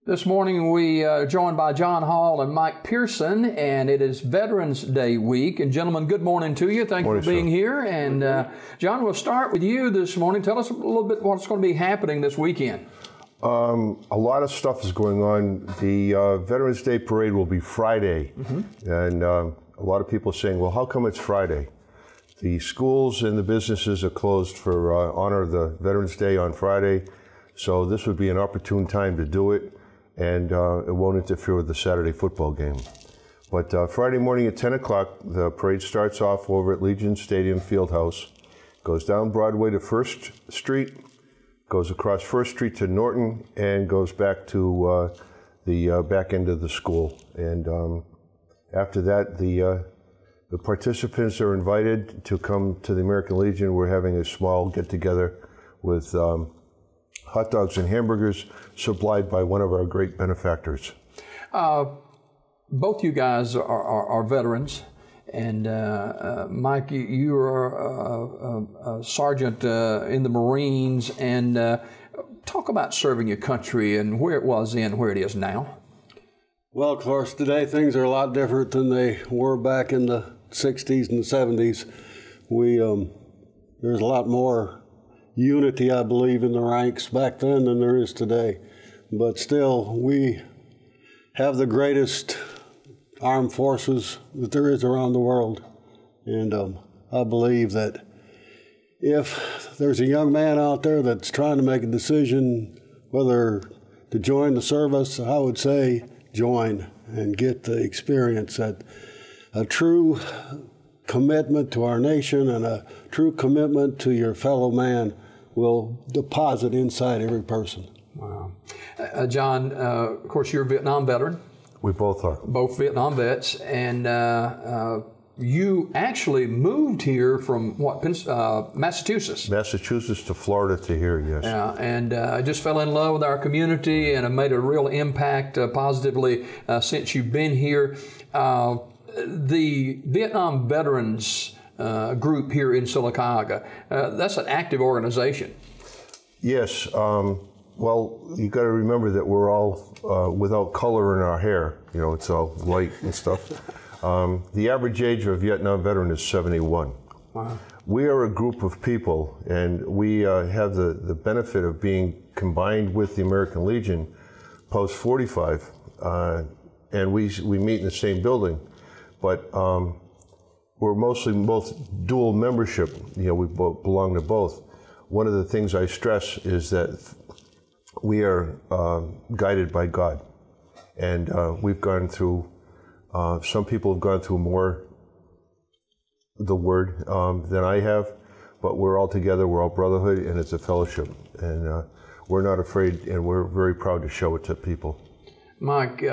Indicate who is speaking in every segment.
Speaker 1: This morning we are joined by John Hall and Mike Pearson, and it is Veterans Day week. And gentlemen, good morning to you. Thank you for being here. And John, we'll start with you this morning. Tell us a little bit what's going to be happening this weekend.
Speaker 2: A lot of stuff is going on. The Veterans Day parade will be Friday. And a lot of people are saying, well, how come it's Friday? The schools and the businesses are closed for honor of the Veterans Day on Friday. So this would be an opportune time to do it. And it won't interfere with the Saturday football game. But Friday morning at 10 o'clock, the parade starts off over at Legion Stadium Fieldhouse, goes down Broadway to First Street, goes across First Street to Norton, and goes back to the back end of the school. And after that, the participants are invited to come to the American Legion. We're having a small get-together with hot dogs and hamburgers supplied by one of our great benefactors.
Speaker 1: Both you guys are veterans, and Mike, you are a sergeant in the Marines, and talk about serving your country and where it was then, where it is now.
Speaker 3: Well, of course, today things are a lot different than they were back in the 60s and the 70s. There's a lot more unity, I believe, in the ranks back then than there is today. But still, we have the greatest armed forces that there is around the world. And I believe that if there's a young man out there that's trying to make a decision whether to join the service, I would say join and get the experience that a true commitment to our nation and a true commitment to your fellow man will deposit inside every person.
Speaker 1: Wow. John, of course, you're a Vietnam veteran.
Speaker 2: We both are.
Speaker 1: Both Vietnam vets. And you actually moved here from what, Massachusetts?
Speaker 2: Massachusetts to Florida to here, yes.
Speaker 1: Yeah, and just fell in love with our community and have made a real impact positively since you've been here. The Vietnam Veterans group here in Sylacauga, that's an active organization. Yes.
Speaker 2: Well, you got to remember that we're all without color in our hair. You know, it's all white and stuff. The average age of a Vietnam veteran is 71.
Speaker 1: Wow.
Speaker 2: We are a group of people, and we have the benefit of being combined with the American Legion post 45, and we meet in the same building, but we're mostly both dual membership. You know, we both belong to both. One of the things I stress is that we are guided by God, and we've gone through, some people have gone through more the Word than I have, but we're all together, we're all brotherhood, and it's a fellowship, and we're not afraid, and we're very proud to show it to people.
Speaker 1: Mike,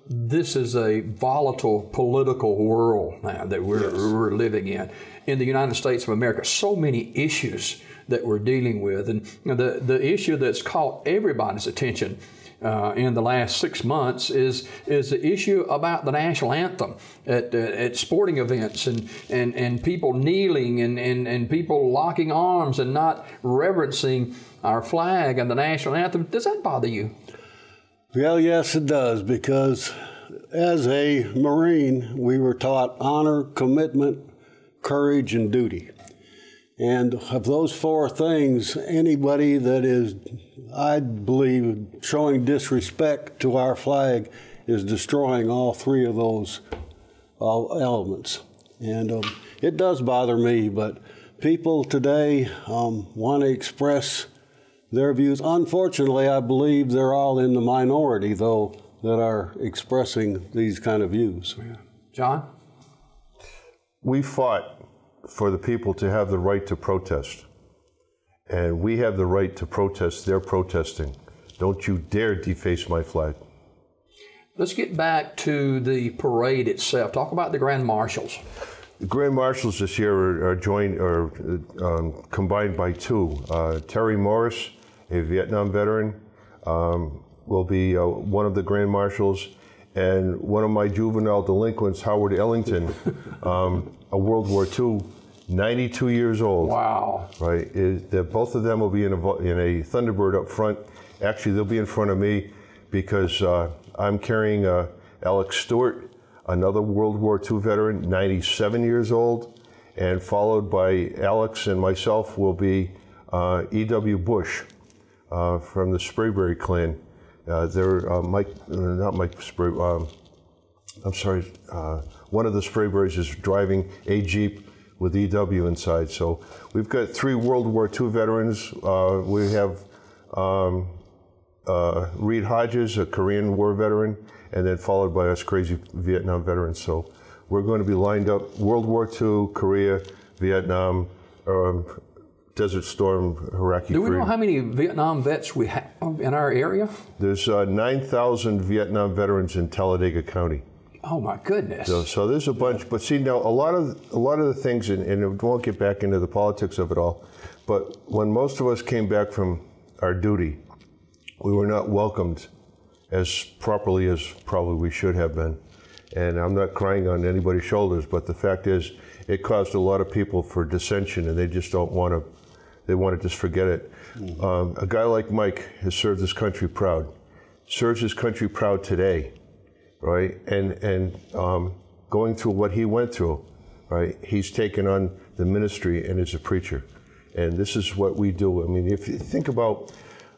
Speaker 1: this is a volatile political world now that we're living in. In the United States of America, so many issues that we're dealing with. And the issue that's caught everybody's attention in the last 6 months is the issue about the national anthem at sporting events and people kneeling and people locking arms and not reverencing our flag and the national anthem. Does that bother you?
Speaker 3: Well, yes, it does, because as a Marine, we were taught honor, commitment, courage, and duty. And of those four things, anybody that is, I believe, showing disrespect to our flag is destroying all three of those elements. And it does bother me, but people today want to express their views. Unfortunately, I believe they're all in the minority, though, that are expressing these kind of views.
Speaker 1: Yeah. John?
Speaker 2: We fought for the people to have the right to protest, and we have the right to protest their protesting. Don't you dare deface my flag.
Speaker 1: Let's get back to the parade itself. Talk about the Grand Marshals.
Speaker 2: The Grand Marshals this year are combined by two. Terry Morris, a Vietnam veteran, will be one of the Grand Marshals, and one of my juvenile delinquents, Howard Ellington, a World War II, 92 years old.
Speaker 1: Wow.
Speaker 2: Right? Both of them will be in a Thunderbird up front. Actually, they'll be in front of me, because I'm carrying Alex Stewart, another World War II veteran, 97 years old, and followed by Alex and myself will be E.W. Bush from the Sprayberry clan. They're not Mike Spray. I'm sorry. One of the Sprayberries is driving a Jeep with EW inside. So we've got 3 World War II veterans. We have Reed Hodges, a Korean War veteran, and then followed by us crazy Vietnam veterans. So we're going to be lined up World War II, Korea, Vietnam, Desert Storm, Iraqi.
Speaker 1: Do we know how many Vietnam vets we have in our area?
Speaker 2: There's 9,000 Vietnam veterans in Talladega County.
Speaker 1: Oh my goodness!
Speaker 2: So there's a bunch, but see now a lot of the things, and we won't get back into the politics of it all, but when most of us came back from our duty, we were not welcomed as properly as probably we should have been. And I'm not crying on anybody's shoulders, but the fact is, it caused a lot of people for dissension, and they just don't want to. They want to just forget it. Mm-hmm. A guy like Mike has served his country proud, serves his country proud today. Right, and going through what he went through, right, he's taken on the ministry and is a preacher, and this is what we do. I mean, if you think about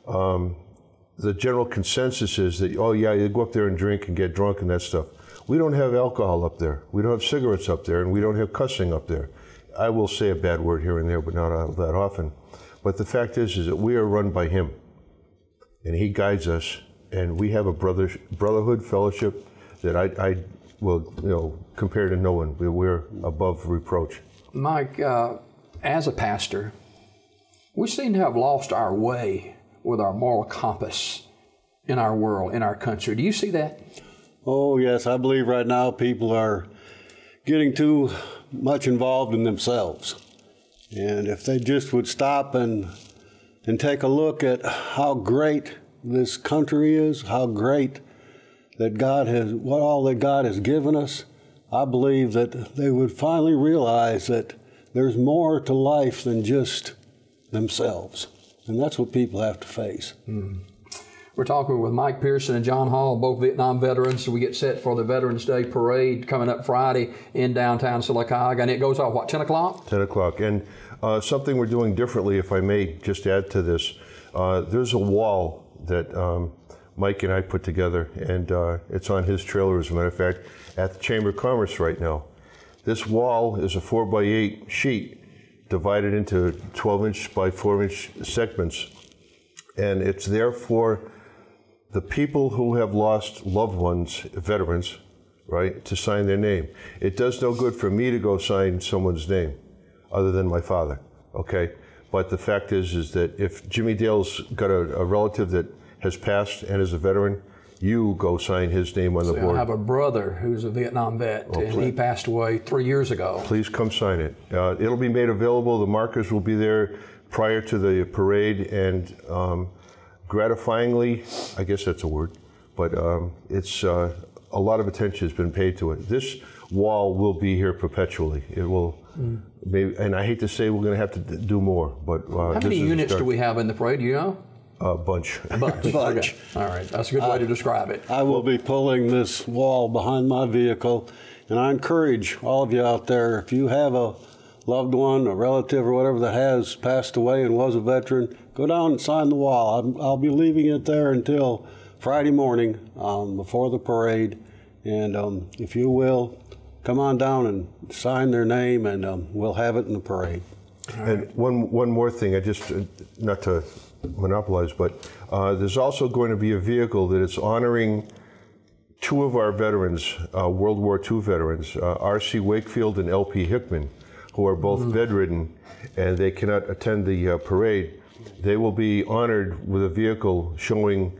Speaker 2: the general consensus is that, oh yeah, you go up there and drink and get drunk and that stuff. We don't have alcohol up there, we don't have cigarettes up there, and we don't have cussing up there. I will say a bad word here and there, but not that often. But the fact is that we are run by him, and he guides us, and we have a brotherhood fellowship that I will compare to no one. We're above reproach.
Speaker 1: Mike, as a pastor, we seem to have lost our way with our moral compass in our world, in our country. Do you see that?
Speaker 3: Oh yes, I believe right now people are getting too much involved in themselves. And if they just would stop and take a look at how great this country is, how great that God has, what all that God has given us, I believe that they would finally realize that there's more to life than just themselves. And that's what people have to face.
Speaker 1: Mm. We're talking with Mike Pearson and John Hall, both Vietnam veterans. So we get set for the Veterans Day Parade coming up Friday in downtown Sylacauga. And it goes off, what, 10 o'clock?
Speaker 2: 10 o'clock. And something we're doing differently, if I may just add to this, there's a wall that Mike and I put together, and it's on his trailer, as a matter of fact, at the Chamber of Commerce right now. This wall is a 4x8 sheet divided into 12-inch by 4-inch segments, and it's there for the people who have lost loved ones, veterans, right, to sign their name. It does no good for me to go sign someone's name other than my father, okay? But the fact is that if Jimmy Dale's got a relative that has passed and is a veteran, you go sign his name on the board.
Speaker 1: I have a brother who's a Vietnam vet, and he passed away 3 years ago.
Speaker 2: Please come sign it. It'll be made available. The markers will be there prior to the parade, and gratifyingly, I guess that's a word, but it's a lot of attention has been paid to it. This wall will be here perpetually. It will, maybe, and I hate to say we're going to have to do more, but
Speaker 1: how many units do we have in the parade? Do you know?
Speaker 2: A bunch.
Speaker 1: A bunch. Okay. All right. That's a good way to describe it.
Speaker 3: I will be pulling this wall behind my vehicle, and I encourage all of you out there, if you have a loved one, a relative, or whatever that has passed away and was a veteran, go down and sign the wall. I'll be leaving it there until Friday morning before the parade, and if you will, come on down and sign their name, and we'll have it in the parade.
Speaker 2: And one more thing, I just, not to monopolize, but there's also going to be a vehicle that is honoring 2 of our veterans, World War II veterans, R.C. Wakefield and L.P. Hickman, who are both bedridden, and they cannot attend the parade. They will be honored with a vehicle showing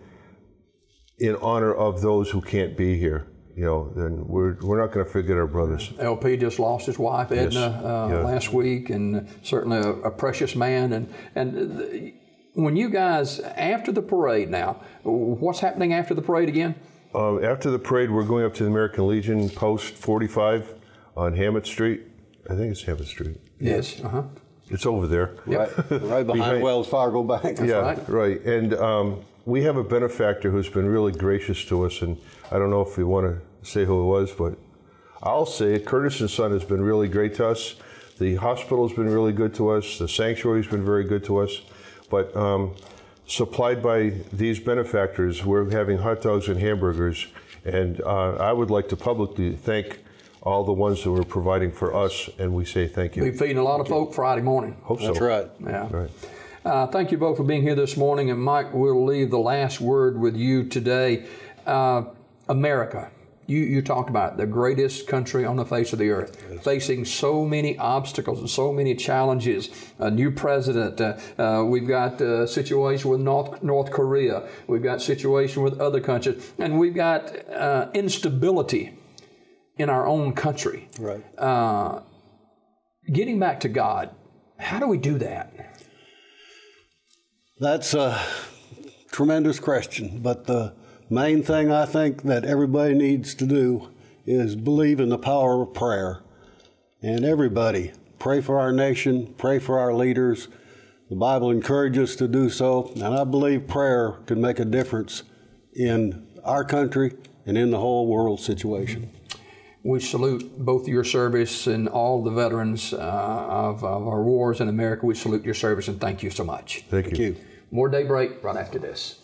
Speaker 2: in honor of those who can't be here. You know, then we're not going to forget our brothers.
Speaker 1: LP just lost his wife, Edna, last week, and certainly a precious man. And when you guys, after the parade now, what's happening after the parade again?
Speaker 2: After the parade, we're going up to the American Legion, Post 45 on Hammett Street. I think it's Hammett Street.
Speaker 1: Yes.
Speaker 2: It's over there.
Speaker 3: Right behind Wells Fargo Bank.
Speaker 2: That's right. And we have a benefactor who's been really gracious to us, and I don't know if we want to say who it was, but I'll say it. Curtis and Son has been really great to us. The hospital's been really good to us. The sanctuary's been very good to us. But supplied by these benefactors, we're having hot dogs and hamburgers. And I would like to publicly thank all the ones that were providing for us, and we say thank you.
Speaker 1: We're feeding a lot of folk Friday morning.
Speaker 2: Hope so.
Speaker 3: That's right.
Speaker 1: Yeah.
Speaker 2: Right.
Speaker 1: Thank you both for being here this morning. And Mike, we'll leave the last word with you today. America. You talked about the greatest country on the face of the earth, facing so many obstacles and so many challenges. A new president. We've got a situation with North Korea. We've got a situation with other countries. And we've got instability in our own country.
Speaker 3: Right.
Speaker 1: Getting back to God, how do we do that?
Speaker 3: That's a tremendous question, but the main thing I think that everybody needs to do is believe in the power of prayer. And everybody, pray for our nation, pray for our leaders. The Bible encourages us to do so, and I believe prayer can make a difference in our country and in the whole world situation.
Speaker 1: We salute both your service and all the veterans of our wars in America. We salute your service and thank you so much.
Speaker 2: Thank you.
Speaker 3: Thank you.
Speaker 1: More Daybreak right after this.